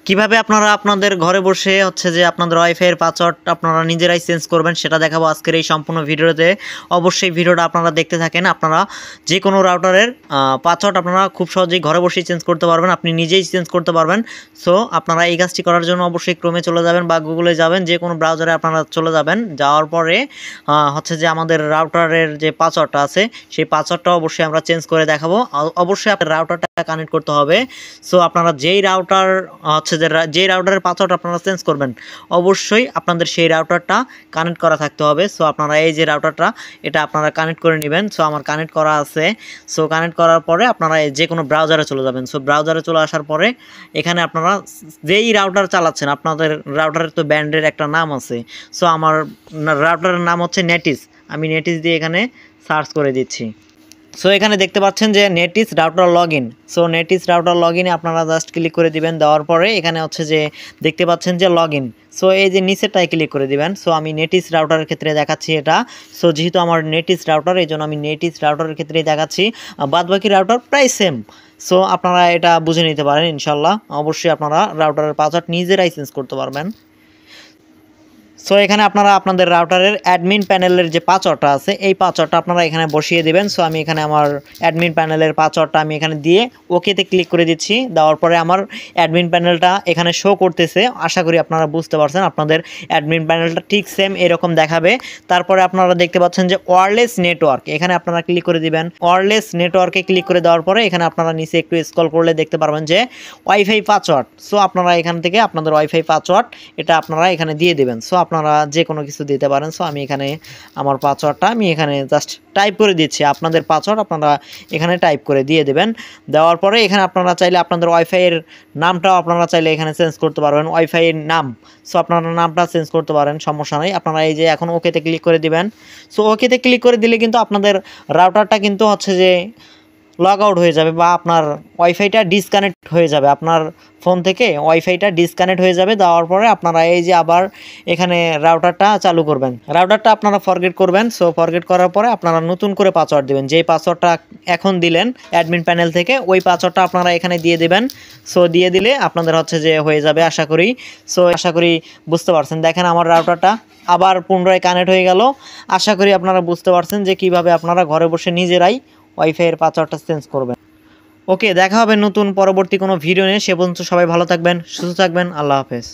কিভাবে আপনারা আপনাদের ঘরে বসে হচ্ছে যে আপনাদের ওয়াইফাই এর পাসওয়ার্ড আপনারা নিজেরাই চেঞ্জ করবেন সেটা দেখাবো আজকের এই সম্পূর্ণ ভিডিওতে। অবশ্যই ভিডিওটা আপনারা দেখতে থাকেন। আপনারা যে কোনো রাউটারের পাসওয়ার্ড আপনারা খুব সহজেই ঘরে বসেই চেঞ্জ করতে পারবেন, আপনি নিজেই চেঞ্জ করতে পারবেন। সো আপনারা এই কাজটি করার জন্য অবশ্যই ক্রোমে চলে যাবেন বা গুগলে যাবেন, যে কোনো ব্রাউজারে আপনারা চলে যাবেন। যাওয়ার পরে হচ্ছে যে আমাদের রাউটারের যে পাসওয়ার্ডটা আছে সেই পাসওয়ার্ডটা অবশ্যই আমরা চেঞ্জ করে দেখাবো। অবশ্যই আপনার রাউটারটা কানেক্ট করতে হবে। সো আপনারা যেই রাউটার হচ্ছে যে রাউটারের পাসওয়ার্ড আপনারা চেঞ্জ করবেন অবশ্যই আপনাদের সেই রাউটারটা কানেক্ট করা থাকতে হবে। সো আপনারা এই যে রাউটারটা এটা আপনারা কানেক্ট করে নেবেন। সো আমার কানেক্ট করা আছে। সো কানেক্ট করার পরে আপনারা যে কোনো ব্রাউজারে চলে যাবেন। সো ব্রাউজারে চলে আসার পরে এখানে আপনারা যেই রাউটার চালাচ্ছেন আপনাদের রাউটারের তো ব্র্যান্ডের একটা নাম আছে। সো আমার রাউটারের নাম হচ্ছে নেটিস। আমি নেটিস দিয়ে এখানে সার্চ করে দিচ্ছি। সো এখানে দেখতে পাচ্ছেন যে Netis router log in. So Netis router log ইনে আপনারা জাস্ট ক্লিক করে দিবেন। দেওয়ার পরে এখানে হচ্ছে যে দেখতে পাচ্ছেন যে লগ ইন। সো এই যে নিচেরটায় ক্লিক করে দিবেন। সো আমি নেটিস রাউটারের ক্ষেত্রে দেখাচ্ছি এটা। সো যেহেতু আমার নেটিস রাউটার এই জন্য আমি নেটিস রাউটারের ক্ষেত্রেই দেখাচ্ছি, বাদবাকি রাউটার প্রায় সেম। সো আপনারা এটা বুঝে নিতে পারেন ইনশাল্লাহ। অবশ্যই আপনারা রাউটারের পাসওয়ার্ড নিজেরাই চেঞ্জ করতে পারবেন। সো এখানে আপনারা আপনাদের রাউটারের অ্যাডমিন প্যানেলের যে পাসওয়ার্ডটা আছে এই পাসওয়ার্ডটা আপনারা এখানে বসিয়ে দিবেন। সো আমি এখানে আমার অ্যাডমিন প্যানেলের পাসওয়ার্ডটা আমি এখানে দিয়ে ওকেতে ক্লিক করে দিচ্ছি। দেওয়ার পরে আমার অ্যাডমিন প্যানেলটা এখানে শো করতেছে। আশা করি আপনারা বুঝতে পারছেন, আপনাদের অ্যাডমিন প্যানেলটা ঠিক সেম এরকম দেখাবে। তারপরে আপনারা দেখতে পাচ্ছেন যে ওয়্যারলেস নেটওয়ার্ক, এখানে আপনারা ক্লিক করে দিবেন। ওয়্যারলেস নেটওয়ার্কে ক্লিক করে দেওয়ার পরে এখানে আপনারা নিচে একটু স্ক্রল করলে দেখতে পারবেন যে ওয়াইফাই পাসওয়ার্ড। সো আপনারা এখান থেকে আপনাদের ওয়াইফাই পাসওয়ার্ড এটা আপনারা এখানে দিয়ে দেবেন। সো আপনারা যে কোনো কিছু দিতে পারেন। সো আমি এখানে আমার পাসওয়ার্ডটা আমি এখানে জাস্ট টাইপ করে দিচ্ছি। আপনাদের পাসওয়ার্ড আপনারা এখানে টাইপ করে দিয়ে দেবেন। দেওয়ার পরে এখানে আপনারা চাইলে আপনাদের ওয়াইফাইয়ের নামটাও আপনারা চাইলে এখানে চেঞ্জ করতে পারবেন, ওয়াইফাইয়ের নাম। সো আপনারা নামটা চেঞ্জ করতে পারেন, সমস্যা নেই। আপনারা এই যে এখন ওকেতে ক্লিক করে দিবেন। সো ওকেতে ক্লিক করে দিলে কিন্তু আপনাদের রাউটারটা কিন্তু হচ্ছে যে লগ আউট হয়ে যাবে বা আপনার ওয়াইফাইটা ডিসকানেক্ট হয়ে যাবে, আপনার ফোন থেকে ওয়াইফাইটা ডিসকানেক্ট হয়ে যাবে। দেওয়ার পরে আপনারা এই যে আবার এখানে রাউটারটা চালু করবেন, রাউটারটা আপনারা ফরগেট করবেন। সো ফরগেট করার পরে আপনারা নতুন করে পাসওয়ার্ড দেবেন, যেই পাসওয়ার্ডটা এখন দিলেন অ্যাডমিন প্যানেল থেকে ওই পাসওয়ার্ডটা আপনারা এখানে দিয়ে দেবেন। সো দিয়ে দিলে আপনাদের হচ্ছে যে হয়ে যাবে আশা করি। সো আশা করি বুঝতে পারছেন। দেখেন আমার রাউটারটা আবার পুনরায় কানেক্ট হয়ে গেল। আশা করি আপনারা বুঝতে পারছেন যে কিভাবে আপনারা ঘরে বসে নিজেরাই ওয়াইফাইয়ের পাসওয়ার্ডটা চেঞ্জ করবেন। ওকে, দেখা হবে নতুন পরবর্তী কোনো ভিডিও নিয়ে। সে পর্যন্ত সবাই ভালো থাকবেন, সুস্থ থাকবেন। আল্লাহ হাফেজ।